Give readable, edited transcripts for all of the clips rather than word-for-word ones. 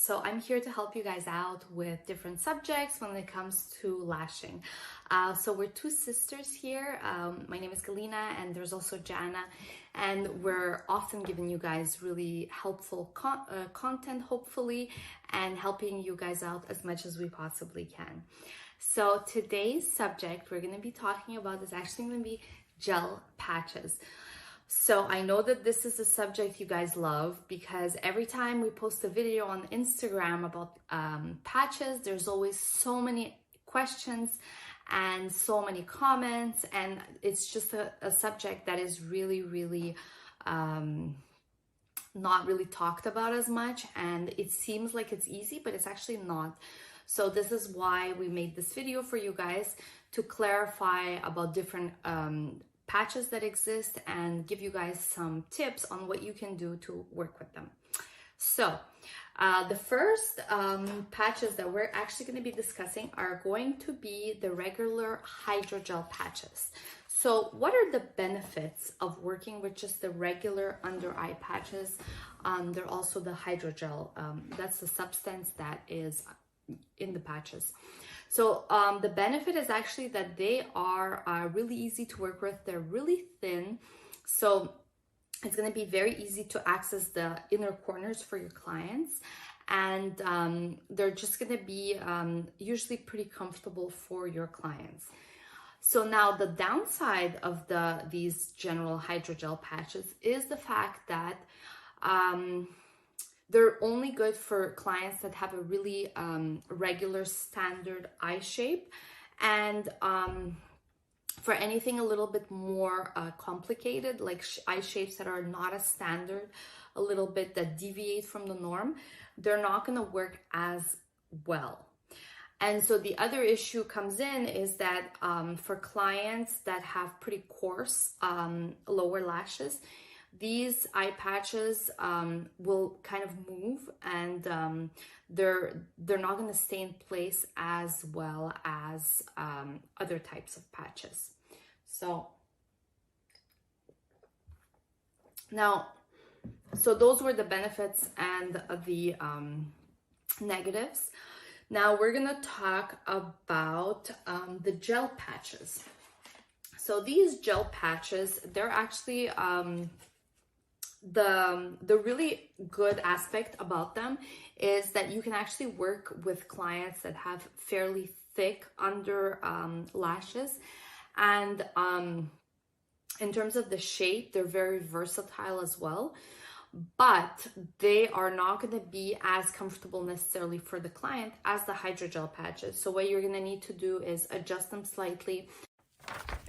So I'm here to help you guys out with different subjects when it comes to lashing. So we're two sisters here. My name is Galina and there's also Jana, and we're often giving you guys really helpful content, hopefully, and helping you guys out as much as we possibly can. So today's subject we're going to be talking about is actually going to be gel patches. So I know that this is a subject you guys love because every time we post a video on Instagram about patches, there's always so many questions and so many comments, and it's just a subject that is really not really talked about as much, and it seems like it's easy, but it's actually not. So this is why we made this video for you guys, to clarify about different patches that exist and give you guys some tips on what you can do to work with them. So the first patches that we're actually going to be discussing are going to be the regular hydrogel patches. So what are the benefits of working with just the regular under eye patches? They're also the hydrogel. That's the substance that is in the patches. So the benefit is actually that they are really easy to work with. They're really thin, so it's going to be very easy to access the inner corners for your clients, and they're just going to be usually pretty comfortable for your clients. So now the downside of these general hydrogel patches is the fact that they're only good for clients that have a really regular standard eye shape, and for anything a little bit more complicated, like eye shapes that are not as standard, a little bit that deviate from the norm, they're not going to work as well. And so the other issue comes in is that for clients that have pretty coarse lower lashes, these eye patches will kind of move, and they're not going to stay in place as well as other types of patches. So now, so those were the benefits and the negatives. Now we're going to talk about the gel patches. So these gel patches, they're actually the really good aspect about them is that you can actually work with clients that have fairly thick under lashes, and in terms of the shape, they're very versatile as well, but they are not going to be as comfortable necessarily for the client as the hydrogel patches. So what you're going to need to do is adjust them slightly.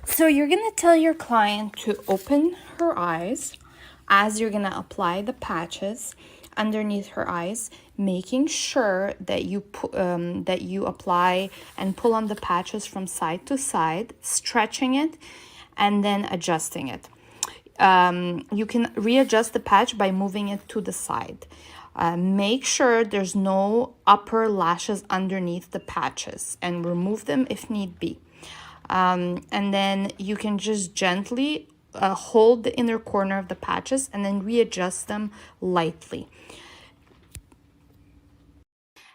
So you're going to tell your client to open her eyes as you're going to apply the patches underneath her eyes, making sure that you apply and pull on the patches from side to side, stretching it and then adjusting it. You can readjust the patch by moving it to the side. Make sure there's no upper lashes underneath the patches and remove them if need be. And then you can just gently hold the inner corner of the patches and then readjust them lightly.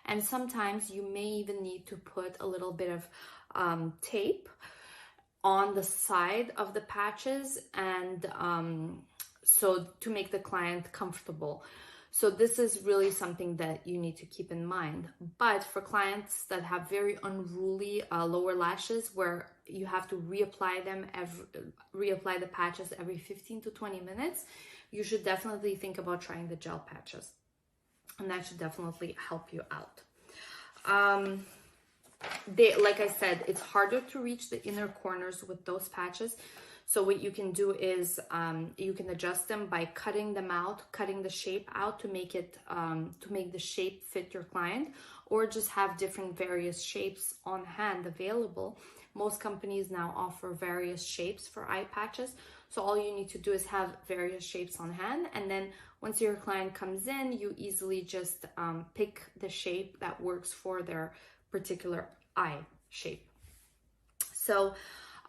And sometimes you may even need to put a little bit of tape on the side of the patches, and so to make the client comfortable. So this is really something that you need to keep in mind. But for clients that have very unruly lower lashes, where you have to reapply the patches every 15 to 20 minutes, you should definitely think about trying the gel patches, and that should definitely help you out. Like I said, it's harder to reach the inner corners with those patches. So what you can do is you can adjust them by cutting them out, cutting the shape out to make it to make the shape fit your client, or just have different various shapes on hand available. Most companies now offer various shapes for eye patches. So all you need to do is have various shapes on hand, and then once your client comes in, you easily just pick the shape that works for their particular eye shape. So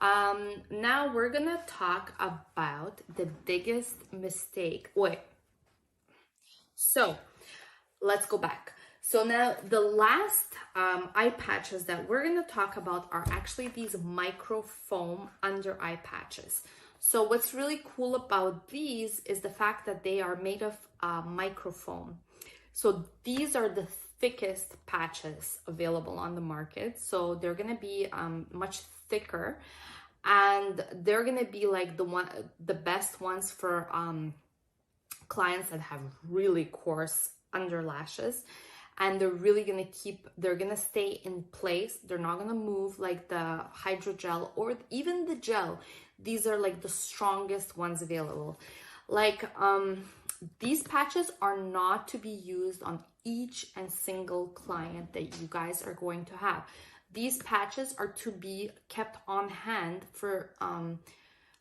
now we're gonna talk about the biggest mistake. So let's go back. So now the last eye patches that we're going to talk about are actually these micro foam under eye patches. So what's really cool about these is the fact that they are made of micro foam. So these are the thickest patches available on the market. So they're going to be much thicker, and they're going to be like the best ones for clients that have really coarse under lashes, and they're really they're gonna stay in place. They're not gonna move like the hydrogel or even the gel. These are like the strongest ones available. Like these patches are not to be used on each and single client that you guys are going to have. These patches are to be kept on hand for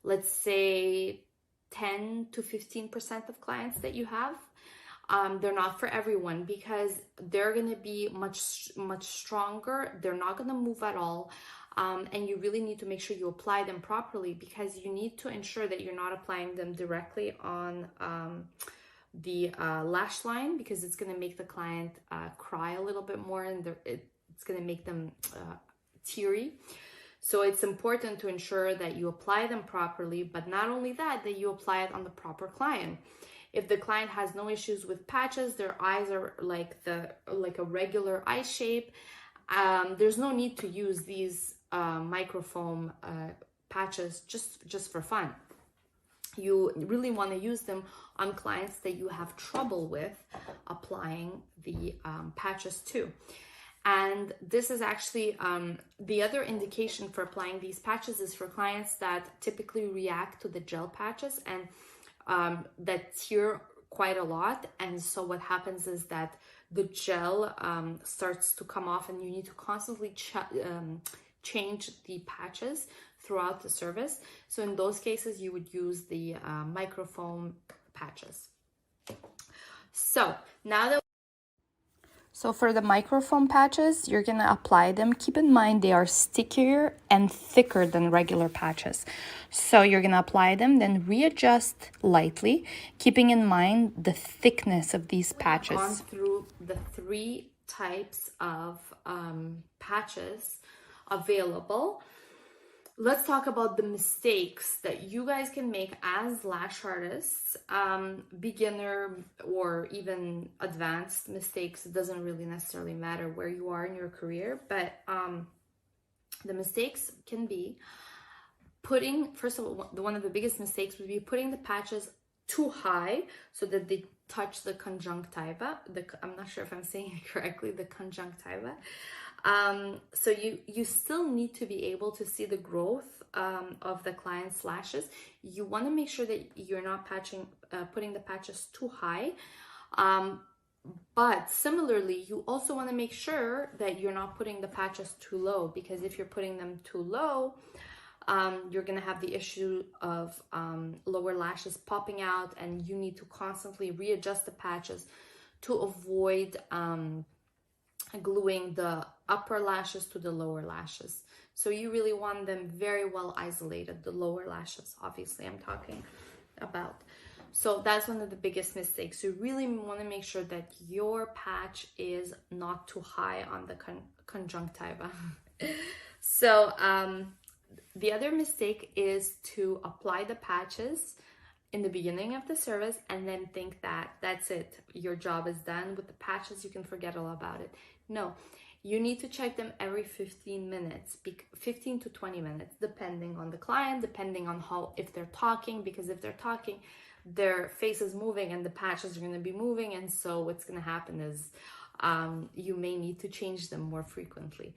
let's say 10 to 15% of clients that you have. They're not for everyone because they're going to be much stronger. They're not going to move at all. And you really need to make sure you apply them properly, because you need to ensure that you're not applying them directly on the lash line, because it's going to make the client cry a little bit more, and it's going to make them teary. So it's important to ensure that you apply them properly, but not only that you apply it on the proper client. If the client has no issues with patches, their eyes are like a regular eye shape, there's no need to use these microfoam patches just for fun. You really want to use them on clients that you have trouble with applying the patches to. And this is actually the other indication for applying these patches is for clients that typically react to the gel patches and that tear quite a lot. And so what happens is that the gel starts to come off, and you need to constantly change the patches throughout the service. So in those cases, you would use the microfoam patches. So for the microfoam patches, you're going to apply them. Keep in mind they are stickier and thicker than regular patches. So you're going to apply them, then readjust lightly, keeping in mind the thickness of these patches. We've gone through the 3 types of patches available. Let's talk about the mistakes that you guys can make as lash artists, beginner or even advanced mistakes. It doesn't really necessarily matter where you are in your career, but the mistakes can be first of all, one of the biggest mistakes would be putting the patches too high so that they touch the conjunctiva. I'm not sure if I'm saying it correctly, the conjunctiva. So you still need to be able to see the growth of the client's lashes. You want to make sure that you're not putting the patches too high. But similarly, you also want to make sure that you're not putting the patches too low, because if you're putting them too low, you're going to have the issue of lower lashes popping out, and you need to constantly readjust the patches to avoid gluing the upper lashes to the lower lashes. So you really want them very well isolated, the lower lashes, obviously I'm talking about. So that's one of the biggest mistakes. You really want to make sure that your patch is not too high on the conjunctiva. So the other mistake is to apply the patches in the beginning of the service and then think that that's it, your job is done with the patches, you can forget all about it. No, you need to check them every 15 minutes, 15 to 20 minutes, depending on the client, depending on if they're talking, because if they're talking, their face is moving and the patches are going to be moving, and so what's going to happen is you may need to change them more frequently.